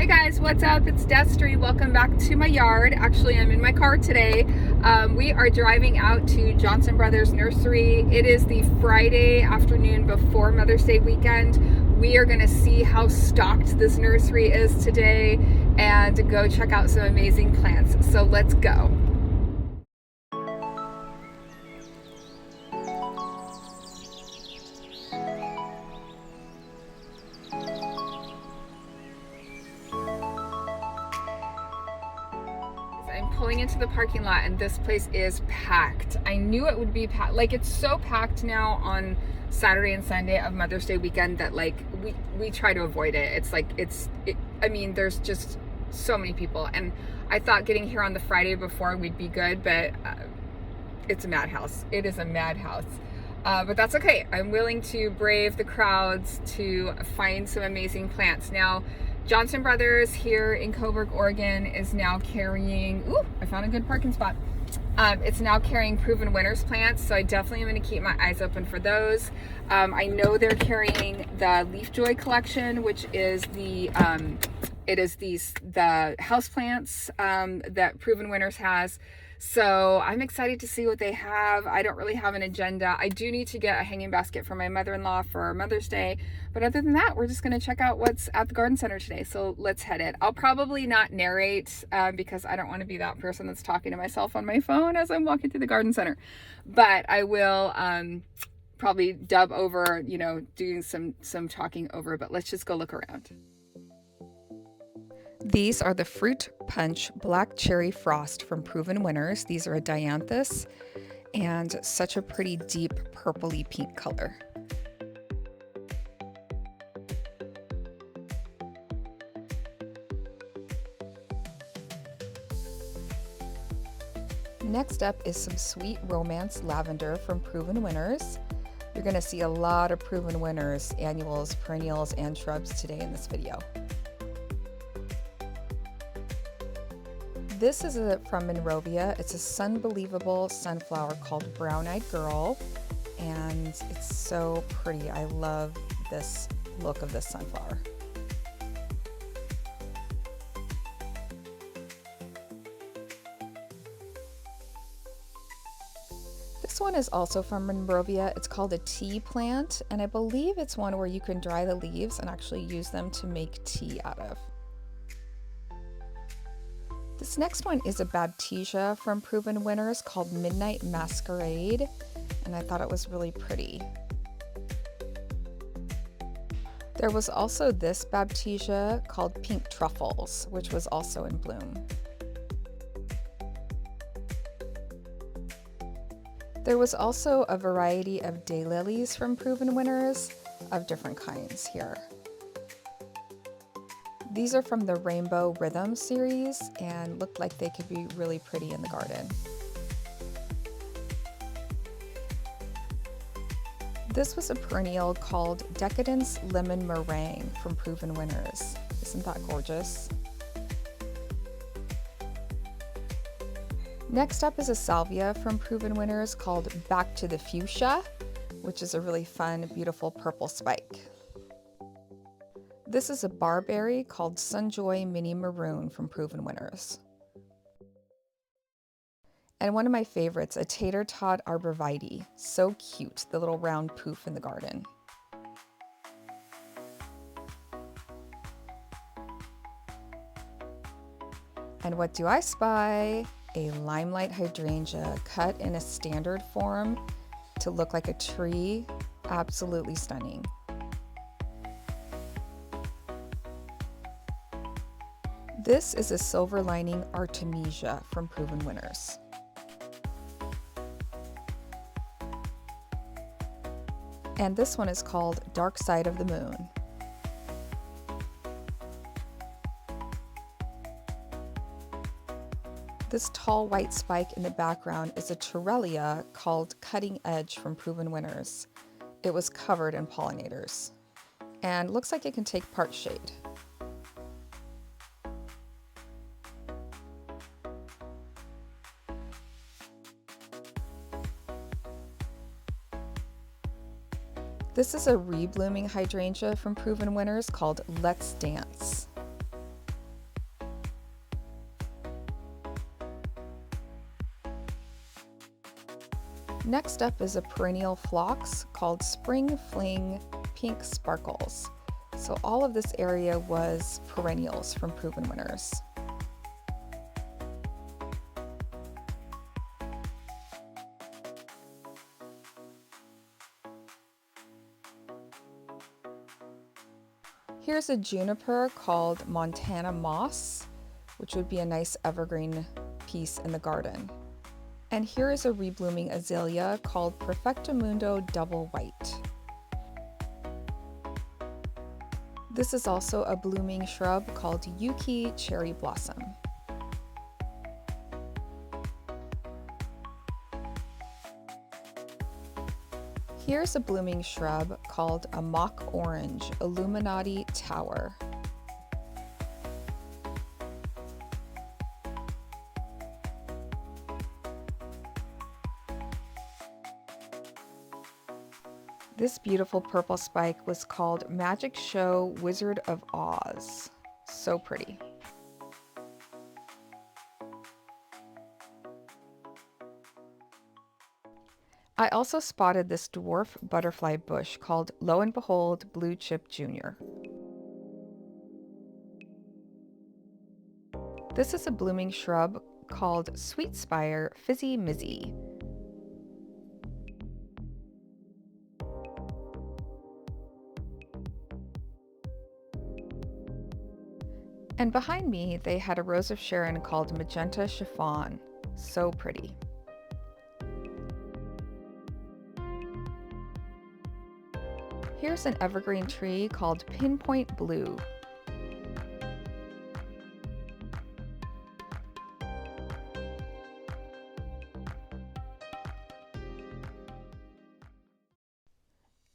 Hey guys, what's up? It's Destry. Welcome back to my yard. Actually, I'm in my car today. We are driving out to Johnson Brothers Nursery. It is the Friday afternoon before Mother's Day weekend. We are going to see how stocked this nursery is today and go check out some amazing plants. So let's go. I'm pulling into the parking lot and this place is packed. I knew it would be packed. Like, it's so packed now on Saturday and Sunday of Mother's Day weekend that like we try to avoid it. It's like I mean, there's just so many people, and I thought getting here on the Friday before we'd be good, but it's a madhouse. It is a madhouse. But that's okay. I'm willing to brave the crowds to find some amazing plants. Now, Johnson Brothers here in Corburg, Oregon is now carrying, I found a good parking spot. It's now carrying Proven Winners plants, so I definitely am going to keep my eyes open for those. I know they're carrying the Leaf Joy collection, which is the house plants that Proven Winners has. So I'm excited to see what they have. I don't really have an agenda. I do need to get a hanging basket for my mother-in-law for Mother's Day. But other than that, we're just going to check out what's at the garden center today. So let's head it. I'll probably not narrate because I don't want to be that person that's talking to myself on my phone as I'm walking through the garden center. But I will probably dub over, doing some talking over. But let's just go look around. These are the Fruit Punch Black Cherry Frost from Proven Winners. These are a dianthus and such a pretty deep purpley pink color. Next up is some Sweet Romance Lavender from Proven Winners. You're going to see a lot of Proven Winners annuals, perennials, and shrubs today in this video. This is from Monrovia. It's a sunbelievable sunflower called Brown Eyed Girl, and it's so pretty. I love this look of this sunflower. This one is also from Monrovia. It's called a tea plant, and I believe it's one where you can dry the leaves and actually use them to make tea out of. This next one is a Baptisia from Proven Winners called Midnight Masquerade, and I thought it was really pretty. There was also this Baptisia called Pink Truffles, which was also in bloom. There was also a variety of daylilies from Proven Winners of different kinds here. These are from the Rainbow Rhythm series and look like they could be really pretty in the garden. This was a perennial called Decadence Lemon Meringue from Proven Winners. Isn't that gorgeous? Next up is a salvia from Proven Winners called Back to the Fuchsia, which is a really fun, beautiful purple spike. This is a barberry called Sunjoy Mini Maroon from Proven Winners. And one of my favorites, a Tater Tot Arborvitae. So cute, the little round poof in the garden. And what do I spy? A Limelight Hydrangea cut in a standard form to look like a tree. Absolutely stunning. This is a Silver Lining Artemisia from Proven Winners. And this one is called Dark Side of the Moon. This tall white spike in the background is a Torellia called Cutting Edge from Proven Winners. It was covered in pollinators and looks like it can take part shade. This is a reblooming hydrangea from Proven Winners called Let's Dance. Next up is a perennial phlox called Spring Fling Pink Sparkles. So all of this area was perennials from Proven Winners. Here's a juniper called Montana Moss, which would be a nice evergreen piece in the garden. And here is a reblooming azalea called Perfectamundo Double White. This is also a blooming shrub called Yuki Cherry Blossom. Here's a blooming shrub called a mock orange Illuminati Tower. This beautiful purple spike was called Magic Show Wizard of Oz. So pretty. I also spotted this dwarf butterfly bush called Lo and Behold Blue Chip Jr. This is a blooming shrub called Sweet Spire Fizzy Mizzy. And behind me, they had a rose of Sharon called Magenta Chiffon. So pretty. Here's an evergreen tree called Pinpoint Blue.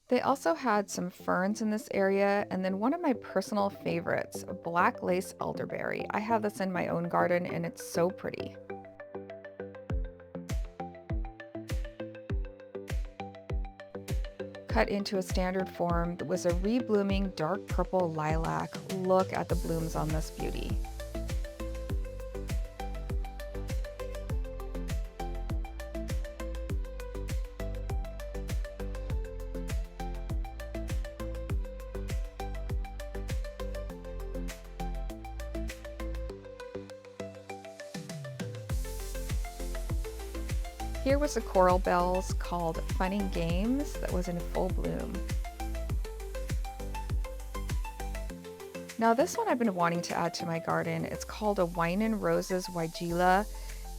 They also had some ferns in this area, and then one of my personal favorites, black lace elderberry. I have this in my own garden and it's so pretty. Cut into a standard form was a reblooming dark purple lilac. Look at the blooms on this beauty. Here was a coral bells called Fun and Games that was in full bloom. Now this one I've been wanting to add to my garden. It's called a Wine and Roses Weigela,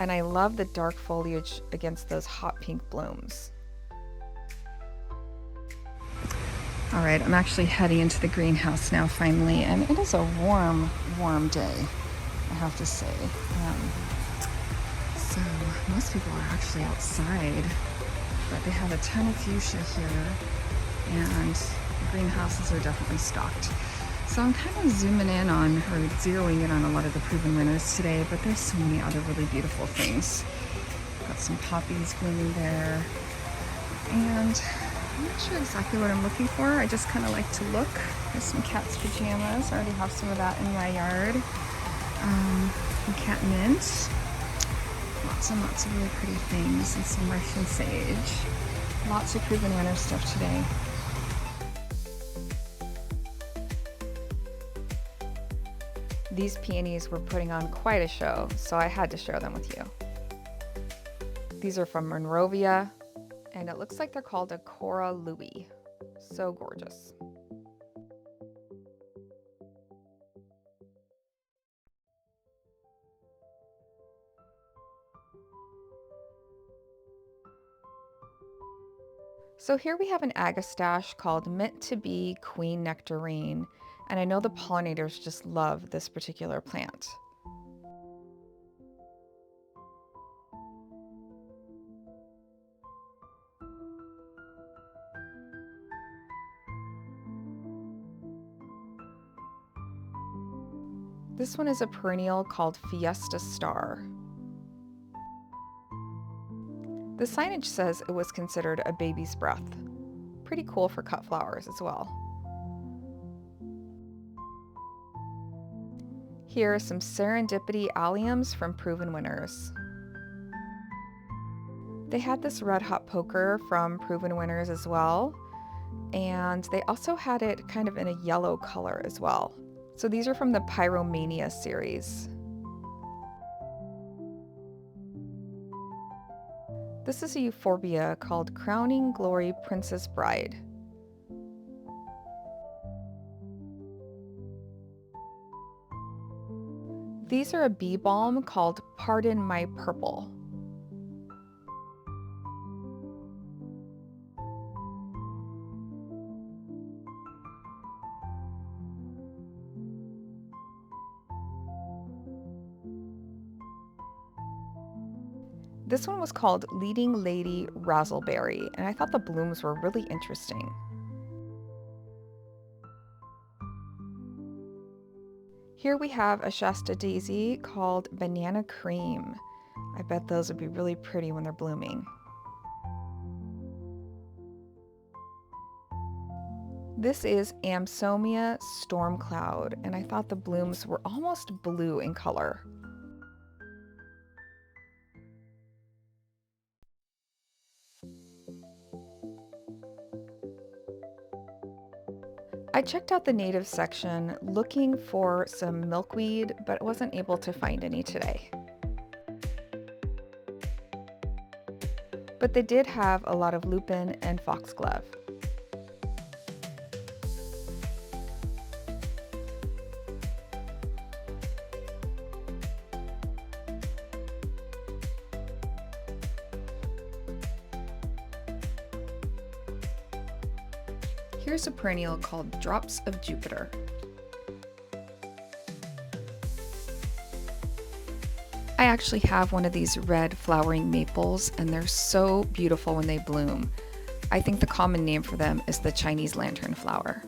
and I love the dark foliage against those hot pink blooms. All right, I'm actually heading into the greenhouse now finally, and it is a warm, warm day, I have to say. So most people are actually outside, but they have a ton of fuchsia here, and the greenhouses are definitely stocked. So I'm kind of zooming in on, or zeroing in on a lot of the Proven Winners today, but there's so many other really beautiful things. Got some poppies blooming there, and I'm not sure exactly what I'm looking for. I just kind of like to look. There's some cat's pajamas. I already have some of that in my yard. Some catmint. Lots and lots of really pretty things, and some Russian sage. Lots of Proven Winner stuff today. These peonies were putting on quite a show, so I had to share them with you. These are from Monrovia, and it looks like they're called a Cora Louie. So gorgeous. So here we have an agastache called Meant to Be Queen Nectarine, and I know the pollinators just love this particular plant. This one is a perennial called Fiesta Star. The signage says it was considered a baby's breath. Pretty cool for cut flowers as well. Here are some serendipity alliums from Proven Winners. They had this red hot poker from Proven Winners as well, and they also had it kind of in a yellow color as well. So these are from the Pyromania series. This is a euphorbia called Crowning Glory Princess Bride. These are a bee balm called Pardon My Purple. This one was called Leading Lady Razzleberry, and I thought the blooms were really interesting. Here we have a Shasta daisy called Banana Cream. I bet those would be really pretty when they're blooming. This is Amsomia Storm Cloud, and I thought the blooms were almost blue in color. I checked out the native section looking for some milkweed, but wasn't able to find any today. But they did have a lot of lupin and foxglove. Here's a perennial called Drops of Jupiter. I actually have one of these red flowering maples, and they're so beautiful when they bloom. I think the common name for them is the Chinese lantern flower.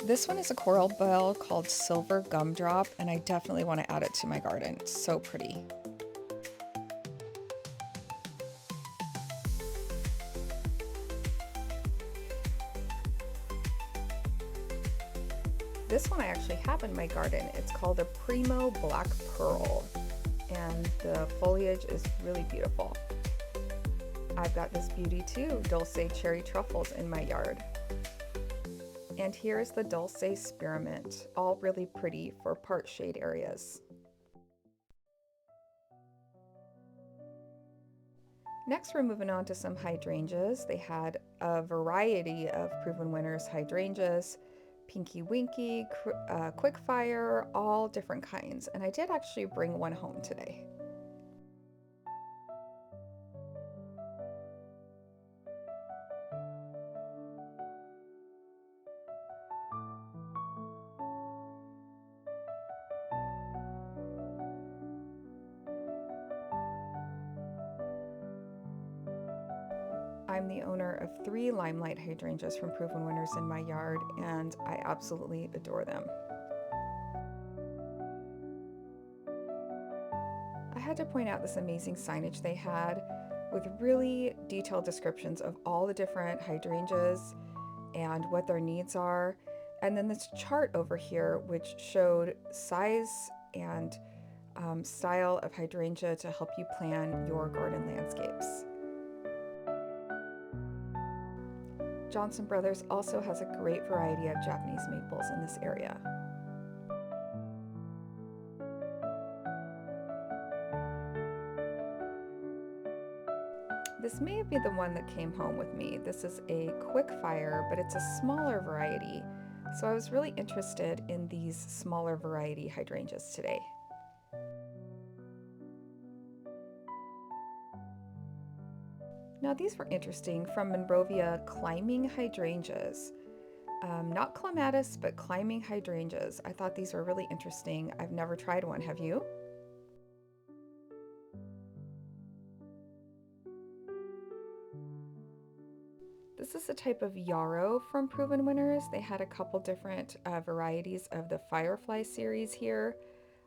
This one is a coral bell called Silver Gumdrop, and I definitely want to add it to my garden. It's so pretty. This one I actually have in my garden. It's called a Primo Black Pearl, and the foliage is really beautiful. I've got this beauty too, Dulce Cherry Truffles, in my yard. And here's the Dulce Spearmint, all really pretty for part shade areas. Next, we're moving on to some hydrangeas. They had a variety of Proven Winners hydrangeas, Pinky Winky, Quickfire, all different kinds. And I did actually bring one home today. I'm the owner of 3 limelight hydrangeas from Proven Winners in my yard, and I absolutely adore them. I had to point out this amazing signage they had with really detailed descriptions of all the different hydrangeas and what their needs are. And then this chart over here, which showed size and style of hydrangea to help you plan your garden landscapes. Johnson Brothers also has a great variety of Japanese maples in this area. This may be the one that came home with me. This is a Quickfire, but it's a smaller variety. So I was really interested in these smaller variety hydrangeas today. Now these were interesting, from Monrovia, Climbing Hydrangeas. Not clematis, but climbing hydrangeas. I thought these were really interesting. I've never tried one. Have you? This is a type of yarrow from Proven Winners. They had a couple different varieties of the Firefly series here.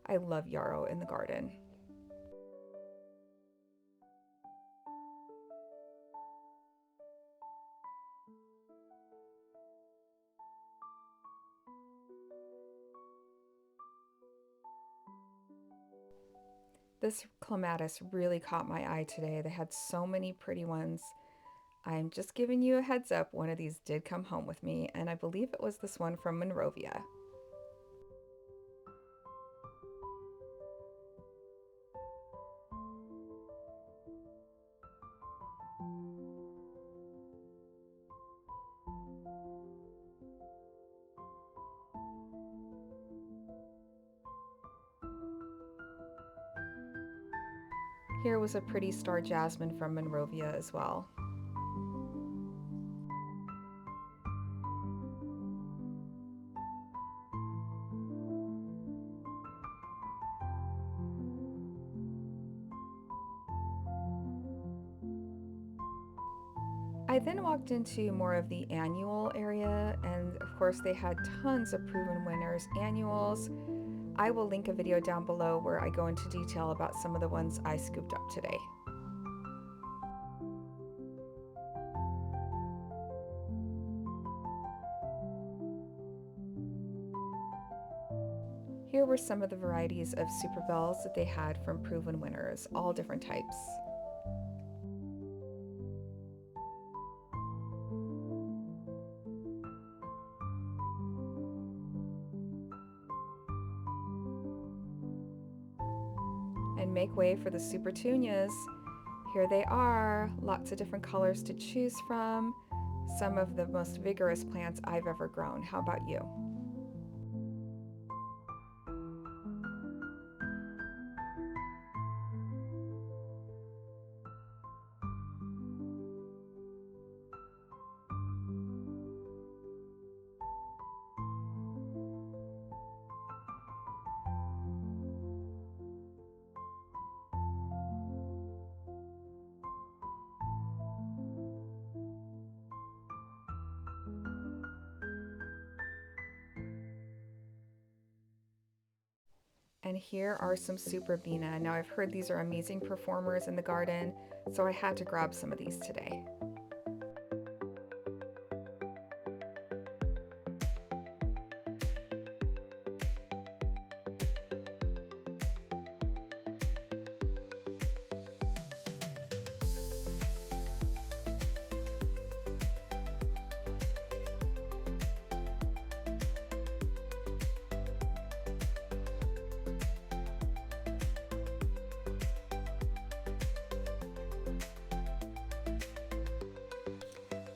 I love yarrow in the garden. This clematis really caught my eye today. They had so many pretty ones. I'm just giving you a heads up, one of these did come home with me, and I believe it was this one from Monrovia. Here was a pretty star jasmine from Monrovia as well. I then walked into more of the annual area, and of course they had tons of Proven Winners annuals. I will link a video down below where I go into detail about some of the ones I scooped up today. Here were some of the varieties of super bells that they had from Proven Winners, all different types. And make way for the super petunias. Here they are, lots of different colors to choose from. Some of the most vigorous plants I've ever grown. How about you? And here are some Super Bina. Now I've heard these are amazing performers in the garden, so I had to grab some of these today.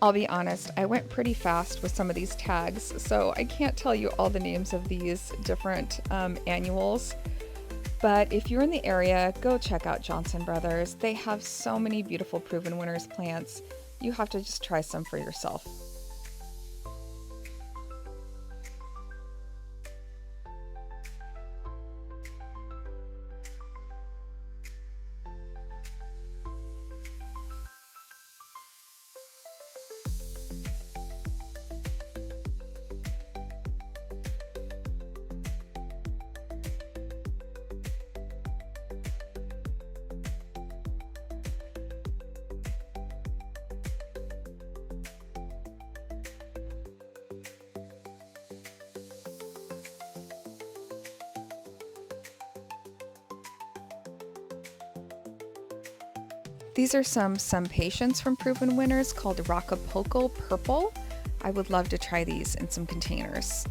I'll be honest, I went pretty fast with some of these tags, so I can't tell you all the names of these different annuals. But if you're in the area, go check out Johnson Brothers. They have so many beautiful Proven Winners plants. You have to just try some for yourself. These are some patience from Proven Winners called Rockapulco Purple. I would love to try these in some containers.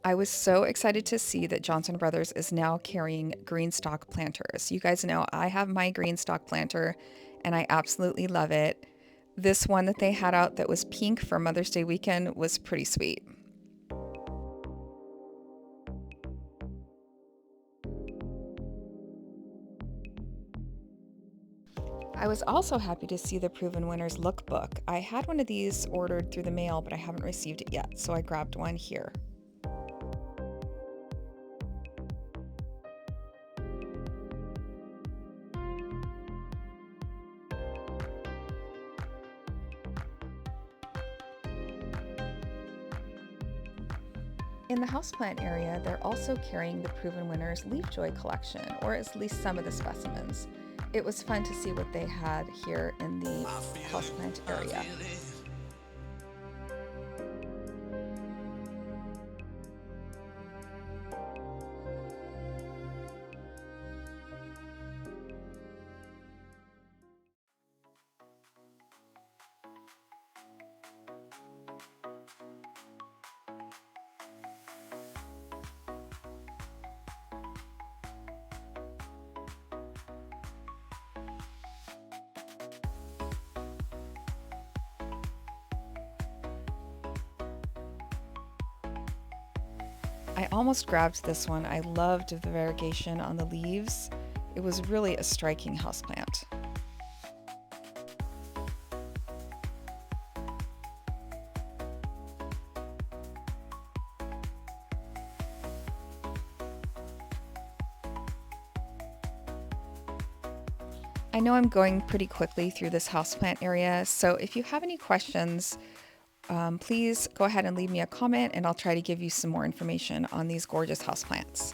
I was so excited to see that Johnson Brothers is now carrying green stock planters. You guys know I have my green stock planter and I absolutely love it. This one that they had out that was pink for Mother's Day weekend was pretty sweet. I was also happy to see the Proven Winners lookbook. I had one of these ordered through the mail, but I haven't received it yet, so I grabbed one here. In the houseplant area, they're also carrying the Proven Winners Leaf Joy collection, or at least some of the specimens. It was fun to see what they had here in the houseplant area. I almost grabbed this one. I loved the variegation on the leaves. It was really a striking houseplant. I know I'm going pretty quickly through this houseplant area, so if you have any questions, please go ahead and leave me a comment and I'll try to give you some more information on these gorgeous houseplants.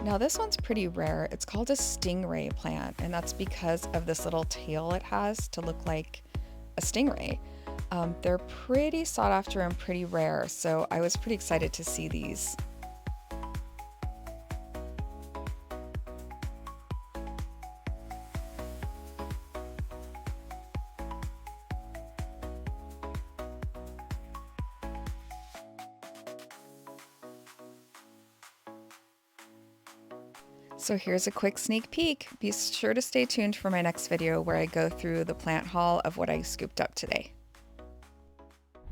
Now this one's pretty rare. It's called a stingray plant, and that's because of this little tail it has to look like a stingray. They're pretty sought after and pretty rare, so I was pretty excited to see these. So here's a quick sneak peek. Be sure to stay tuned for my next video where I go through the plant haul of what I scooped up today.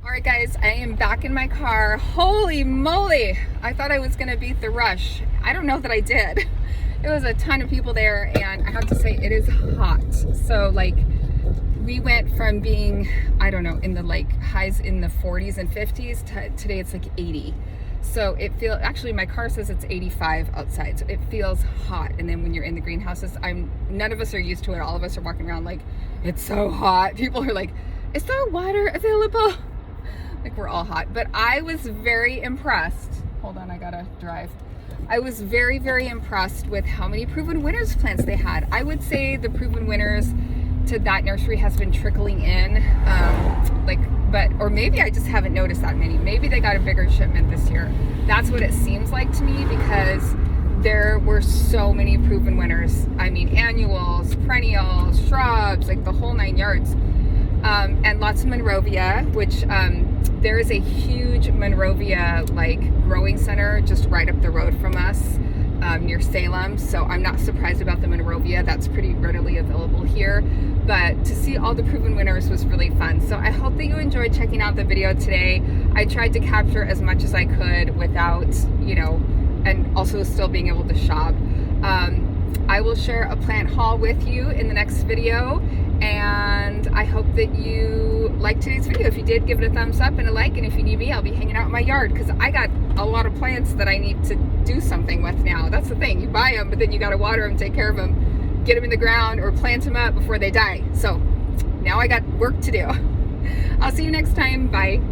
All right guys, I am back in my car. Holy moly, I thought I was gonna beat the rush. I don't know that I did. There was a ton of people there, and I have to say it is hot. So like, we went from being, I don't know, in the like highs in the 40s and 50s to today it's like 80. So it feels, actually my car says it's 85 outside, so it feels hot. And then when you're in the greenhouses, none of us are used to it. All of us are walking around like, it's so hot. People are like, is there water available? Like, we're all hot. But I was very impressed. Hold on, I gotta drive. I was very, very impressed with how many Proven Winners plants they had. I would say the Proven Winners to that nursery has been trickling in, or maybe I just haven't noticed that many. Maybe they got a bigger shipment this year. That's what it seems like to me, because there were so many Proven Winners. I mean, annuals, perennials, shrubs, like the whole 9 yards. And lots of Monrovia, which there is a huge Monrovia like growing center just right up the road from us, near Salem. So I'm not surprised about the Monrovia. That's pretty readily available here. But to see all the Proven Winners was really fun. So I hope that you enjoyed checking out the video today. I tried to capture as much as I could without, and also still being able to shop. I will share a plant haul with you in the next video, and I hope that you liked today's video. If you did, give it a thumbs up and a like, and if you need me, I'll be hanging out in my yard because I got a lot of plants that I need to do something with now. That's the thing, you buy them, but then you got to water them, take care of them, get them in the ground, or plant them up before they die. So now I got work to do. I'll see you next time. Bye.